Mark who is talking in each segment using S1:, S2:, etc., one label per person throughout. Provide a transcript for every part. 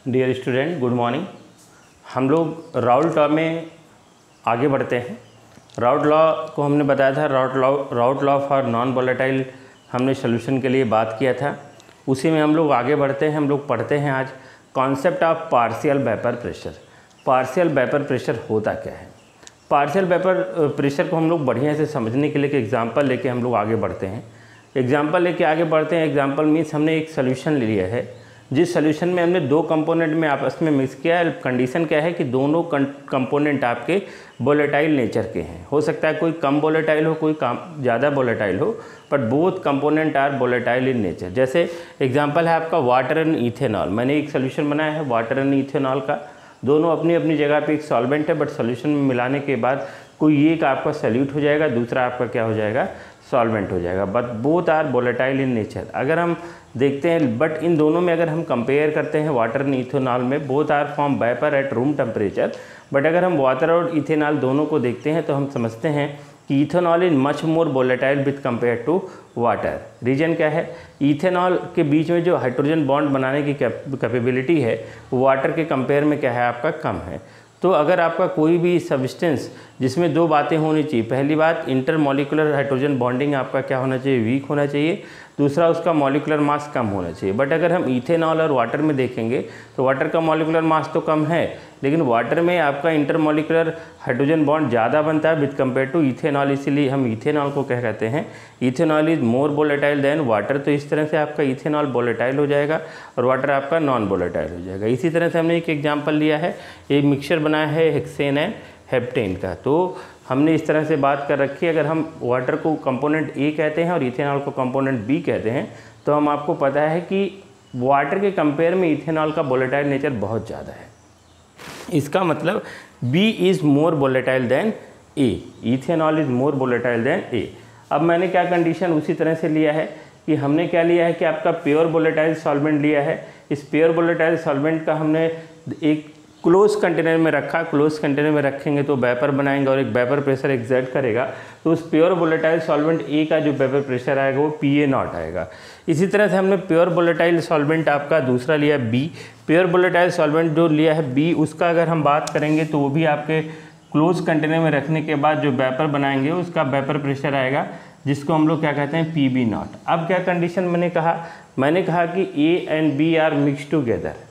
S1: Dear student, good morning. हम लोग Raoult law में आगे बढ़ते हैं। राउल्ट लॉ को हमने बताया था, Raoult law for non volatile हमने सोल्यूशन के लिए बात किया था। उसी में हम लोग आगे बढ़ते हैं। हम लोग पढ़ते हैं आज concept of partial vapour pressure. Partial vapour pressure होता क्या है? पार्शियल वेपर प्रेशर को हम लोग बढ़िया से समझने के लिए एक एग्जांपल लेके हम लोग आगे बढ़ते हैं। एग्जांपल लेके आगे बढ़ते हैं। एग्जांपल मीन्स हमने एक सोल्यूशन ले लिया है, जिस सोल्यूशन में हमने दो कंपोनेंट में आपस में मिक्स किया है। कंडीशन क्या है कि दोनों कंपोनेंट आपके वोलेटाइल नेचर के हैं। हो सकता है कोई कम वोलेटाइल हो, कोई कम ज़्यादा वोलेटाइल हो, but both component are volatile in nature. जैसे एग्जांपल है आपका वाटर एंड इथेनॉल। मैंने एक सोल्यूशन बनाया है वाटर एंड इथेनॉल का। दोनों अपनी अपनी जगह पे एक सॉल्वेंट है, बट सोल्यूशन में मिलाने के बाद कोई एक आपका सॉल्यूट हो जाएगा, दूसरा आपका क्या हो जाएगा, सॉल्वेंट हो जाएगा। But both are volatile in nature. अगर हम देखते हैं, बट इन दोनों में अगर हम कंपेयर करते हैं वाटर एंड इथेनॉल में, both are form vapour at room temperature. But अगर हम वाटर और इथेनॉल दोनों को देखते हैं तो हम समझते हैं कि ethanol is much more volatile with compare to water. Reason क्या है? इथेनॉल के बीच में जो हाइड्रोजन बॉन्ड बनाने की कैपेबिलिटी है वो वाटर के कंपेयर में क्या है, आपका कम है। तो अगर आपका कोई भी सब्सटेंस जिसमें दो बातें होनी चाहिए, पहली बात इंटरमॉलिक्यूलर हाइड्रोजन बॉन्डिंग आपका क्या होना चाहिए, वीक होना चाहिए। दूसरा उसका मॉलिक्यूलर मास कम होना चाहिए। बट अगर हम इथेनॉल और वाटर में देखेंगे तो वाटर का मॉलिक्यूलर मास तो कम है, लेकिन वाटर में आपका इंटरमॉलिक्यूलर हाइड्रोजन बॉन्ड ज़्यादा बनता है विद कंपेयर टू इथेनॉल। इसीलिए हम इथेनॉल को क्या कहते हैं, ethanol is more volatile than water. तो इस तरह से आपका इथेनॉल वोलेटाइल हो जाएगा और वाटर आपका नॉन वोलेटाइल हो जाएगा। इसी तरह से हमने एक एग्जाम्पल लिया है, एक मिक्सचर बनाया है हेक्सेन एंड हेप्टेन का। तो हमने इस तरह से बात कर रखी है, अगर हम वाटर को कंपोनेंट ए कहते हैं और इथेनॉल को कंपोनेंट बी कहते हैं, तो हम आपको पता है कि वाटर के कंपेयर में इथेनॉल का वोलेटाइल नेचर बहुत ज़्यादा है। इसका मतलब B is more volatile than A, ethanol is more volatile than A. अब मैंने क्या कंडीशन उसी तरह से लिया है कि हमने क्या लिया है कि आपका प्योर वोलेटाइल सॉल्वेंट लिया है। इस प्योर वोलेटाइल सॉल्वेंट का हमने एक क्लोज कंटेनर में रखा। क्लोज कंटेनर में रखेंगे तो वेपर बनाएंगे और एक वेपर प्रेशर एग्जर्ट करेगा। तो उस प्योर वोलेटाइल सॉल्वेंट ए का जो वेपर प्रेशर आएगा वो PA0 आएगा। इसी तरह से हमने प्योर वोलेटाइल सॉल्वेंट आपका दूसरा लिया बी। प्योर वोलेटाइल सॉल्वेंट जो लिया है बी, उसका अगर हम बात करेंगे तो वो भी आपके क्लोज कंटेनर में रखने के बाद जो वेपर बनाएंगे उसका वेपर प्रेशर आएगा, जिसको हम लोग क्या कहते हैं, PB0। अब क्या कंडीशन मैंने कहा कि A and B are mix together.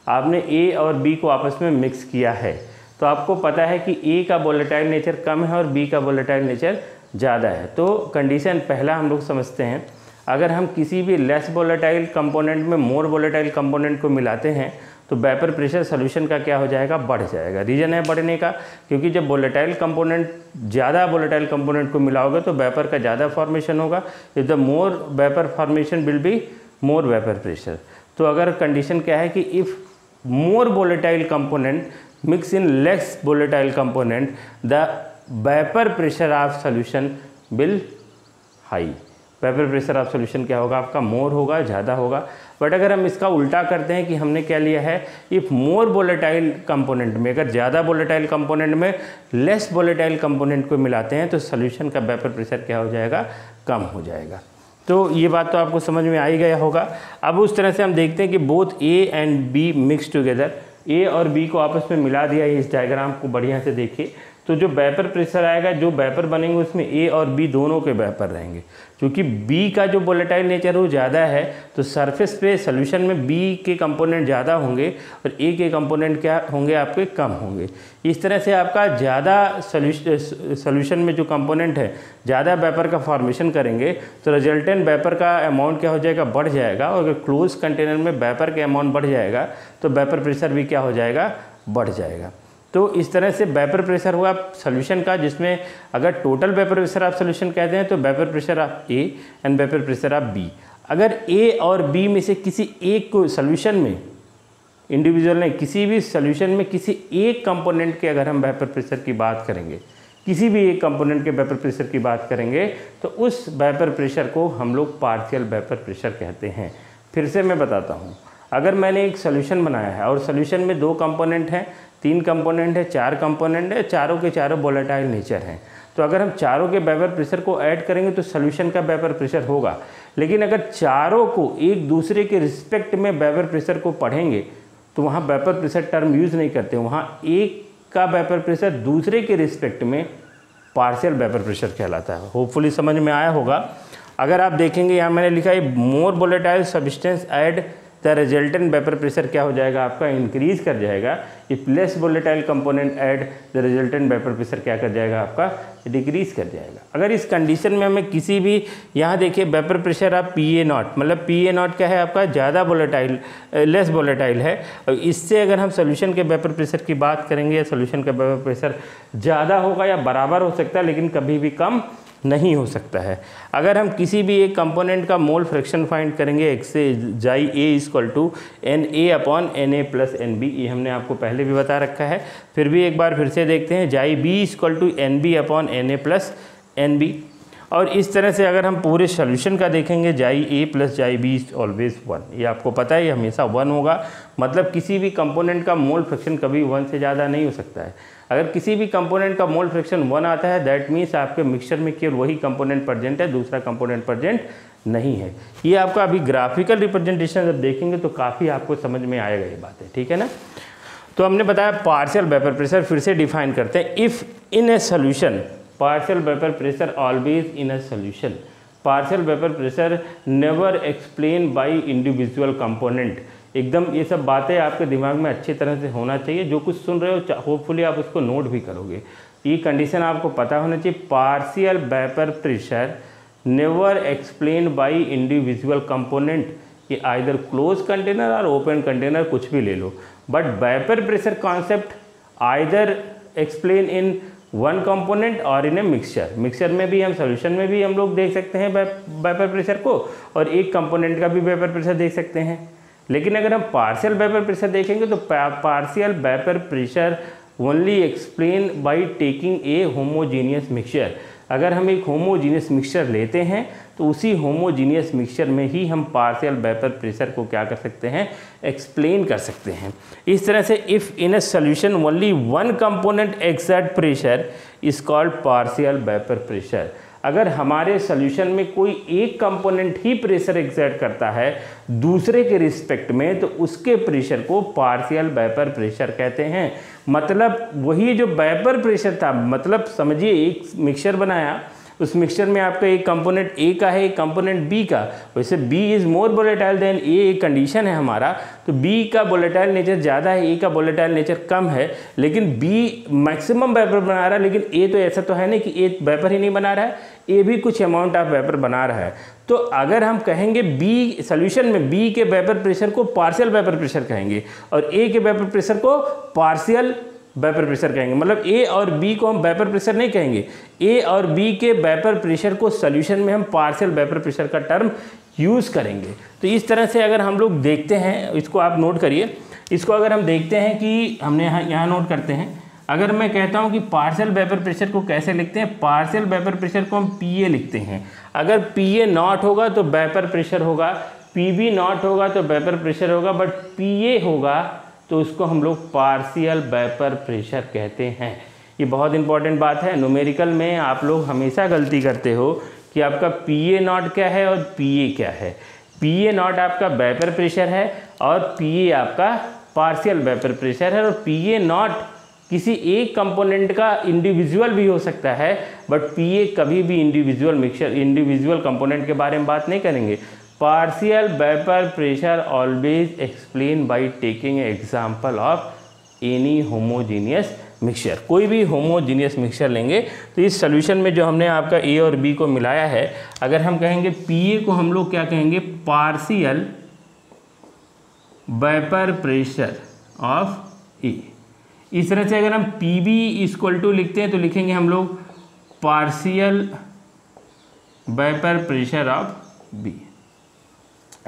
S1: आपने ए और बी को आपस में मिक्स किया है, तो आपको पता है कि ए का वोलेटाइल नेचर कम है और बी का वोलेटाइल नेचर ज़्यादा है। तो कंडीशन पहला हम लोग समझते हैं, अगर हम किसी भी लेस वोलेटाइल कंपोनेंट में मोर वोलेटाइल कंपोनेंट को मिलाते हैं तो वेपर प्रेशर सोल्यूशन का क्या हो जाएगा, बढ़ जाएगा। रीज़न है बढ़ने का, क्योंकि जब वोलेटाइल कंपोनेंट ज़्यादा वोलेटाइल कंपोनेंट को मिलाओगे तो वेपर का ज़्यादा फॉर्मेशन होगा। If the more vapour formation will be more vapour pressure. तो अगर कंडीशन क्या है कि if more volatile component mix in less volatile component, the vapor pressure of solution will high। Vapour pressure of solution क्या होगा, आपका मोर होगा, ज़्यादा होगा। बट अगर हम इसका उल्टा करते हैं कि हमने क्या लिया है, इफ़ मोर वोलेटाइल कंपोनेंट में, अगर ज़्यादा वोलेटाइल कंपोनेंट में लेस वोलेटाइल कंपोनेंट को मिलाते हैं तो सोल्यूशन का वेपर प्रेशर क्या हो जाएगा, कम हो जाएगा। तो ये बात तो आपको समझ में आ ही गया होगा। अब उस तरह से हम देखते हैं कि both A and B mix together. A और बी को आपस में मिला दिया। इस डायग्राम को बढ़िया से देखिए, तो जो वेपर प्रेशर आएगा, जो वेपर बनेंगे उसमें ए और बी दोनों के वेपर रहेंगे। क्योंकि बी का जो वोलेटाइल नेचर वो ज़्यादा है, तो सरफेस पे सोल्यूशन में बी के कंपोनेंट ज़्यादा होंगे और ए के कंपोनेंट क्या होंगे, आपके कम होंगे। इस तरह से आपका ज़्यादा सोल्यूशन में जो कंपोनेंट है ज़्यादा वेपर का फॉर्मेशन करेंगे तो रिजल्टेंट वेपर का अमाउंट क्या हो जाएगा, बढ़ जाएगा। और अगर क्लोज कंटेनर में वेपर के अमाउंट बढ़ जाएगा तो वेपर प्रेशर भी क्या हो जाएगा, बढ़ जाएगा। तो इस तरह से वेपर प्रेशर हुआ सोल्यूशन का, जिसमें अगर टोटल वेपर प्रेशर आप सोल्यूशन कहते हैं तो vapour pressure of A and vapour pressure of B. अगर ए और बी में से किसी एक को सोल्यूशन में, इंडिविजुअल नहीं, किसी भी सोल्यूशन में किसी एक कंपोनेंट के अगर हम वेपर प्रेशर की बात करेंगे, किसी भी एक कंपोनेंट के वेपर प्रेशर की बात करेंगे तो उस वेपर प्रेशर को हम लोग पार्शियल वेपर प्रेशर कहते हैं। फिर से मैं बताता हूँ, अगर मैंने एक सोल्यूशन बनाया है और सोल्यूशन में दो कंपोनेंट हैं, तीन कंपोनेंट है, चार कंपोनेंट है, चारों के चारों वोलेटाइल नेचर हैं, तो अगर हम चारों के वेपर प्रेशर को ऐड करेंगे तो सोल्यूशन का वेपर प्रेशर होगा। लेकिन अगर चारों को एक दूसरे के रिस्पेक्ट में वेपर प्रेशर को पढ़ेंगे तो वहाँ वेपर प्रेशर टर्म यूज़ नहीं करते, वहाँ एक का वेपर प्रेशर दूसरे के रिस्पेक्ट में पार्शियल वेपर प्रेशर कहलाता है। होपफुली समझ में आया होगा। अगर आप देखेंगे यहाँ मैंने लिखा है more volatile substance add the resultant vapour pressure क्या हो जाएगा आपका, इंक्रीज कर जाएगा। If less volatile component add the resultant vapour pressure क्या कर जाएगा आपका, डिक्रीज कर जाएगा। अगर इस कंडीशन में हमें किसी भी, यहाँ देखिए वेपर प्रेशर आप PA0, मतलब PA0 क्या है आपका, ज़्यादा वोलेटाइल, लेस वोलेटाइल है। और इससे अगर हम सोल्यूशन के वेपर प्रेशर की बात करेंगे, या सोल्यूशन का वेपर प्रेशर ज़्यादा होगा या बराबर हो सकता है, लेकिन कभी भी कम नहीं हो सकता है। अगर हम किसी भी एक कंपोनेंट का मोल फ्रैक्शन फाइंड करेंगे, x से जाई A equal to NA/NA + NB, ये हमने आपको पहले भी बता रखा है, फिर भी एक बार फिर से देखते हैं, जाई B equal to NB/NA + NB। और इस तरह से अगर हम पूरे सोल्यूशन का देखेंगे, जाई A + जाई B इज ऑलवेज 1, ये आपको पता है, ये हमेशा 1 होगा। मतलब किसी भी कंपोनेंट का मोल फ्रैक्शन कभी 1 से ज़्यादा नहीं हो सकता है। अगर किसी भी कंपोनेंट का मोल फ्रैक्शन 1 आता है, दैट मीन्स आपके मिक्सचर में केवल वही कंपोनेंट प्रेजेंट है, दूसरा कंपोनेंट प्रेजेंट नहीं है। ये आपका अभी ग्राफिकल रिप्रेजेंटेशन जब देखेंगे तो काफ़ी आपको समझ में आएगा ये बातें, ठीक है ना। तो हमने बताया पार्शियल वेपर प्रेशर, फिर से डिफाइन करते हैं। If in a solution partial vapor pressure always in a solution, partial vapor pressure never explained by individual component। एकदम ये सब बातें आपके दिमाग में अच्छी तरह से होना चाहिए, जो कुछ सुन रहे हो होपफुली आप उसको नोट भी करोगे। ये कंडीशन आपको पता होना चाहिए, partial vapour pressure never explain by individual component. ये आइदर क्लोज कंटेनर और ओपन कंटेनर कुछ भी ले लो, but vapour pressure concept either explain in one component और इन ए मिक्सचर। मिक्सचर में भी हम, सोल्यूशन में भी हम लोग देख सकते हैं वेपर प्रेशर को, और एक कंपोनेंट का भी वेपर प्रेशर देख सकते हैं। लेकिन अगर हम पार्शियल वेपर प्रेशर देखेंगे तो partial vapour pressure only explain by taking a homogeneous mixture. अगर हम एक होमोजीनियस मिक्सचर लेते हैं तो उसी होमोजीनियस मिक्सचर में ही हम पार्शियल वेपर प्रेशर को क्या कर सकते हैं, एक्सप्लेन कर सकते हैं। इस तरह से if in a solution only one component exert pressure is called partial vapour pressure. अगर हमारे सोल्यूशन में कोई एक कंपोनेंट ही प्रेशर एक्सर्ट करता है दूसरे के रिस्पेक्ट में, तो उसके प्रेशर को पार्शियल वेपर प्रेशर कहते हैं। मतलब वही जो वेपर प्रेशर था, मतलब समझिए एक मिक्सचर बनाया, उस मिक्सचर में आपका एक कंपोनेंट ए का है, एक कंपोनेंट बी का। वैसे B is more volatile than A, एक कंडीशन है हमारा, तो बी का वोलेटाइल नेचर ज़्यादा है, ए का वोलेटाइल नेचर कम है। लेकिन बी मैक्सिमम वेपर बना रहा है, लेकिन ए तो ऐसा तो है नहीं कि ए वेपर ही नहीं बना रहा है, ए भी कुछ अमाउंट ऑफ वेपर बना रहा है। तो अगर हम कहेंगे बी सोल्यूशन में बी के वेपर प्रेशर को पार्शियल वेपर प्रेशर कहेंगे, और ए के वेपर प्रेशर को पार्शियल वेपर प्रेशर कहेंगे। मतलब ए और बी को हम वेपर प्रेशर नहीं कहेंगे, ए और बी के वेपर प्रेशर को सोल्यूशन में हम पार्शियल वेपर प्रेशर का टर्म यूज़ करेंगे। तो इस तरह से अगर हम लोग देखते हैं, इसको आप नोट करिए, इसको अगर हम देखते हैं कि हमने यहाँ नोट करते हैं, अगर मैं कहता हूँ कि पार्शियल वेपर प्रेशर को कैसे लिखते हैं, पार्शियल वेपर प्रेशर को हम PA लिखते हैं। अगर PA0 होगा तो वेपर प्रेशर होगा, PB0 होगा तो वेपर प्रेशर होगा, बट PA होगा तो उसको हम लोग पार्शियल वेपर प्रेशर कहते हैं। ये बहुत इंपॉर्टेंट बात है। न्यूमेरिकल में आप लोग हमेशा गलती करते हो कि आपका PA0 क्या है और PA क्या है। PA0 आपका वेपर प्रेशर है और PA आपका पार्शियल वेपर प्रेशर है। और PA0 किसी एक कंपोनेंट का इंडिविजुअल भी हो सकता है, बट PA कभी भी इंडिविजुअल मिक्सचर, इंडिविजुअल कंपोनेंट के बारे में बात नहीं करेंगे। Partial vapour pressure always explain by taking example of any homogeneous mixture. कोई भी होमोजीनियस मिक्सचर लेंगे तो इस सोल्यूशन में जो हमने आपका ए और बी को मिलाया है, अगर हम कहेंगे PA को हम लोग क्या कहेंगे, पार्शियल वेपर प्रेशर ऑफ ए। इस तरह से अगर हम PB इक्वल टू लिखते हैं तो लिखेंगे हम लोग partial vapour pressure of B.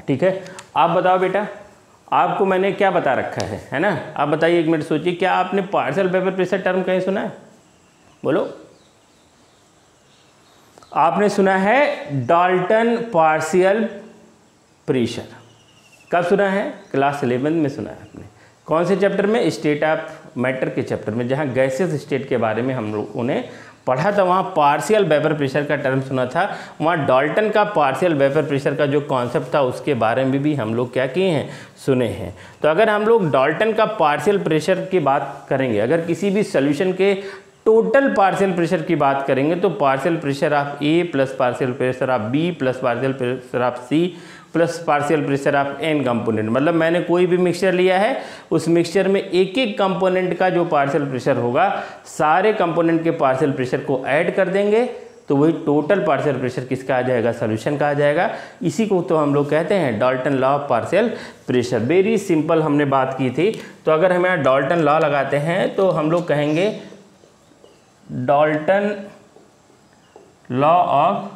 S1: ठीक है, आप बताओ बेटा, आपको मैंने क्या बता रखा है ना। आप बताइए, एक मिनट सोचिए, क्या आपने पार्शियल वेपर प्रेशर टर्म कहीं सुना है? बोलो। आपने सुना है डाल्टन पार्शियल प्रेशर, कब सुना है? क्लास 11 में सुना है आपने। कौन से चैप्टर में? स्टेट ऑफ मैटर के चैप्टर में, जहाँ गैसेस स्टेट के बारे में हम लोगों ने पढ़ा था वहाँ पार्शियल वेपर प्रेशर का टर्म सुना था, वहाँ डाल्टन का पार्शियल वेपर प्रेशर का जो कॉन्सेप्ट था उसके बारे में भी हम लोग क्या किए हैं, सुने हैं। तो अगर हम लोग डाल्टन का पार्शियल प्रेशर की बात करेंगे, अगर किसी भी सोल्यूशन के टोटल पार्शियल प्रेशर की बात करेंगे तो partial pressure of A plus partial pressure of B plus partial pressure of C plus partial pressure of N component, मतलब मैंने कोई भी मिक्सचर लिया है उस मिक्सचर में एक एक कंपोनेंट का जो पार्शियल प्रेशर होगा सारे कंपोनेंट के पार्शियल प्रेशर को ऐड कर देंगे तो वही टोटल पार्शियल प्रेशर किसका आ जाएगा, सॉल्यूशन का आ जाएगा। इसी को तो हम लोग कहते हैं Dalton law of partial pressure. Very simple हमने बात की थी। तो अगर हम यहाँ डाल्टन लॉ लगाते हैं तो हम लोग कहेंगे Dalton law of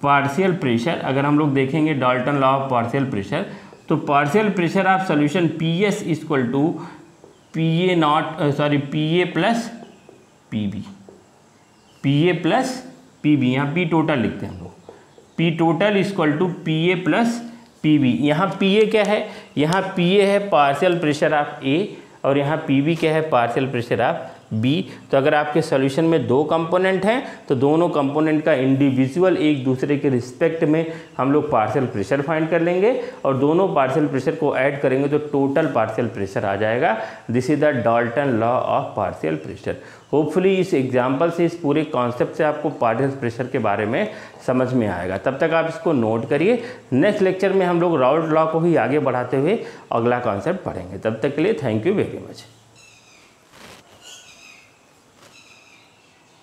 S1: partial pressure. अगर हम लोग देखेंगे Dalton law of partial pressure तो partial pressure of solution P S equal to P A plus P B, P A plus P B, यहाँ पी टोटल लिखते हैं हम लोग, P total equal to P A plus P B. यहाँ P A क्या है, यहाँ P ए है पार्शियल प्रेशर ऑफ ए और यहाँ पी बी क्या है, पार्शियल प्रेशर ऑफ बी। तो अगर आपके सॉल्यूशन में दो कंपोनेंट हैं तो दोनों कंपोनेंट का इंडिविजुअल एक दूसरे के रिस्पेक्ट में हम लोग पार्शियल प्रेशर फाइंड कर लेंगे और दोनों पार्शियल प्रेशर को ऐड करेंगे तो टोटल पार्शियल प्रेशर आ जाएगा। This is the Dalton law of partial pressure. Hopefully इस एग्जाम्पल से, इस पूरे कॉन्सेप्ट से आपको पार्शियल प्रेशर के बारे में समझ में आएगा। तब तक आप इसको नोट करिए। नेक्स्ट लेक्चर में हम लोग राउल्ट लॉ को ही आगे बढ़ाते हुए अगला कॉन्सेप्ट पढ़ेंगे। तब तक के लिए थैंक यू वेरी मच।